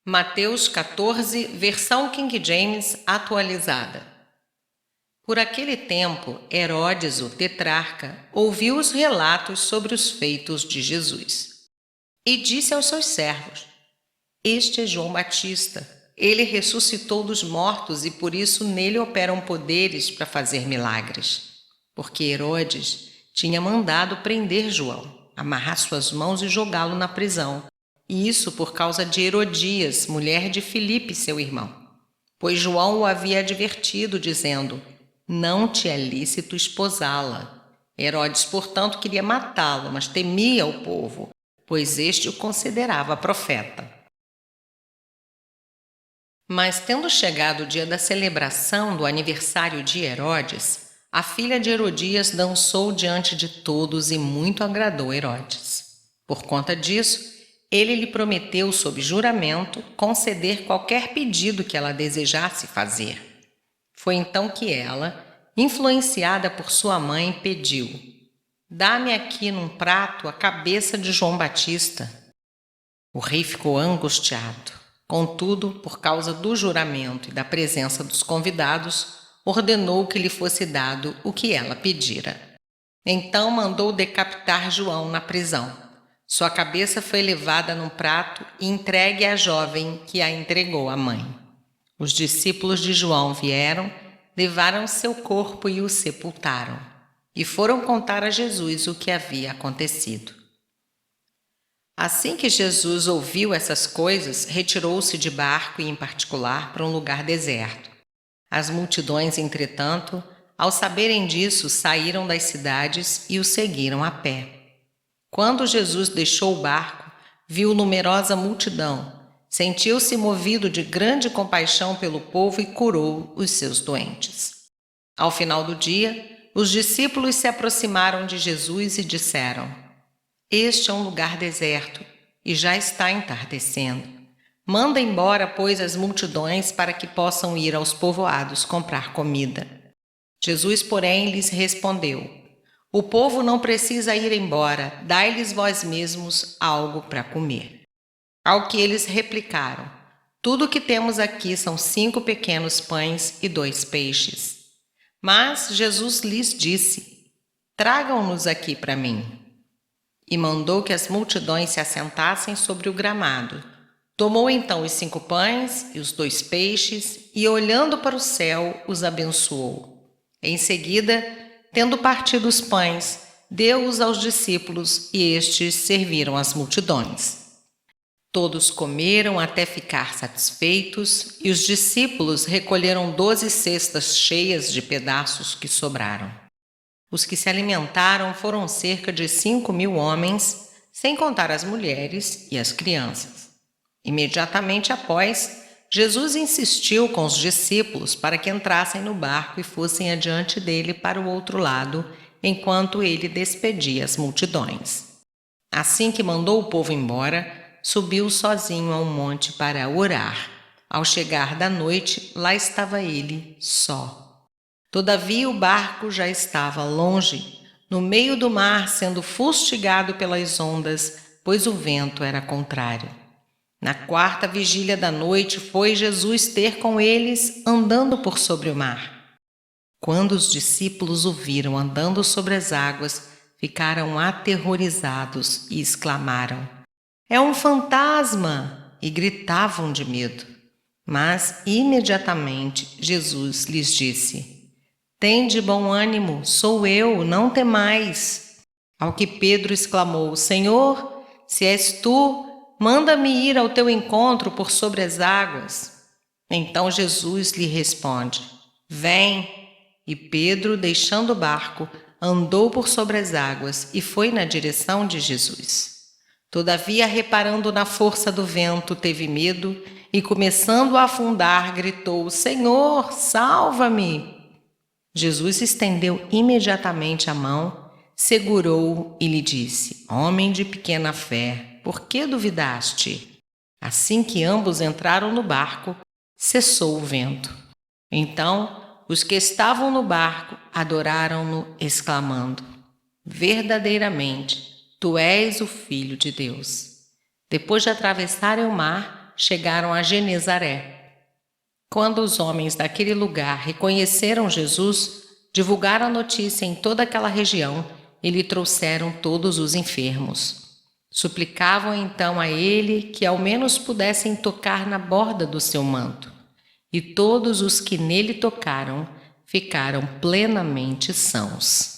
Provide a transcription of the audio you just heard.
Mateus 14, versão King James atualizada. Por aquele tempo, Herodes, o tetrarca, ouviu os relatos sobre os feitos de Jesus e disse aos seus servos: Este é João Batista. Ele ressuscitou dos mortos e por isso nele operam poderes para fazer milagres. Porque Herodes tinha mandado prender João, amarrar suas mãos e jogá-lo na prisão. E isso por causa de Herodias, mulher de Filipe, seu irmão. Pois João o havia advertido, dizendo: Não te é lícito esposá-la. Herodes, portanto, queria matá-lo, mas temia o povo, pois este o considerava profeta. Mas, tendo chegado o dia da celebração do aniversário de Herodes, a filha de Herodias dançou diante de todos e muito agradou Herodes. Por conta disso, ele lhe prometeu, sob juramento, conceder qualquer pedido que ela desejasse fazer. Foi então que ela, influenciada por sua mãe, pediu: Dá-me aqui num prato a cabeça de João Batista. O rei ficou angustiado. Contudo, por causa do juramento e da presença dos convidados, ordenou que lhe fosse dado o que ela pedira. Então mandou decapitar João na prisão. Sua cabeça foi levada num prato e entregue à jovem que a entregou à mãe. Os discípulos de João vieram, levaram seu corpo e o sepultaram, e foram contar a Jesus o que havia acontecido. Assim que Jesus ouviu essas coisas, retirou-se de barco e, em particular, para um lugar deserto. As multidões, entretanto, ao saberem disso, saíram das cidades e o seguiram a pé. Quando Jesus deixou o barco, viu numerosa multidão, sentiu-se movido de grande compaixão pelo povo e curou os seus doentes. Ao final do dia, os discípulos se aproximaram de Jesus e disseram: Este é um lugar deserto e já está entardecendo. Manda embora, pois, as multidões para que possam ir aos povoados comprar comida. Jesus, porém, lhes respondeu: O povo não precisa ir embora, dai-lhes vós mesmos algo para comer. Ao que eles replicaram: Tudo o que temos aqui são 5 pequenos pães e 2 peixes. Mas Jesus lhes disse: Tragam-nos aqui para mim. E mandou que as multidões se assentassem sobre o gramado. Tomou então os 5 pães e os 2 peixes e, olhando para o céu, os abençoou. Em seguida, tendo partido os pães, deu-os aos discípulos e estes serviram as multidões. Todos comeram até ficar satisfeitos e os discípulos recolheram 12 cestas cheias de pedaços que sobraram. Os que se alimentaram foram cerca de 5.000 homens, sem contar as mulheres e as crianças. Imediatamente após, Jesus insistiu com os discípulos para que entrassem no barco e fossem adiante dele para o outro lado, enquanto ele despedia as multidões. Assim que mandou o povo embora, subiu sozinho a um monte para orar. Ao chegar da noite, lá estava ele, só. Todavia o barco já estava longe, no meio do mar, sendo fustigado pelas ondas, pois o vento era contrário. Na 4ª vigília da noite foi Jesus ter com eles, andando por sobre o mar. Quando os discípulos o viram andando sobre as águas, ficaram aterrorizados e exclamaram: É um fantasma! E gritavam de medo. Mas, imediatamente, Jesus lhes disse: Tende bom ânimo, sou eu, não temais. Ao que Pedro exclamou: Senhor, se és tu, manda-me ir ao teu encontro por sobre as águas. Então Jesus lhe responde: Vem. E Pedro, deixando o barco, andou por sobre as águas e foi na direção de Jesus. Todavia, reparando na força do vento, teve medo e, começando a afundar, gritou: Senhor, salva-me! Jesus estendeu imediatamente a mão, segurou-o e lhe disse: Homem de pequena fé, por que duvidaste? Assim que ambos entraram no barco, cessou o vento. Então, os que estavam no barco adoraram-no, exclamando: Verdadeiramente, tu és o Filho de Deus. Depois de atravessarem o mar, chegaram a Genezaré. Quando os homens daquele lugar reconheceram Jesus, divulgaram a notícia em toda aquela região e lhe trouxeram todos os enfermos. Suplicavam então a ele que ao menos pudessem tocar na borda do seu manto, e todos os que nele tocaram ficaram plenamente sãos.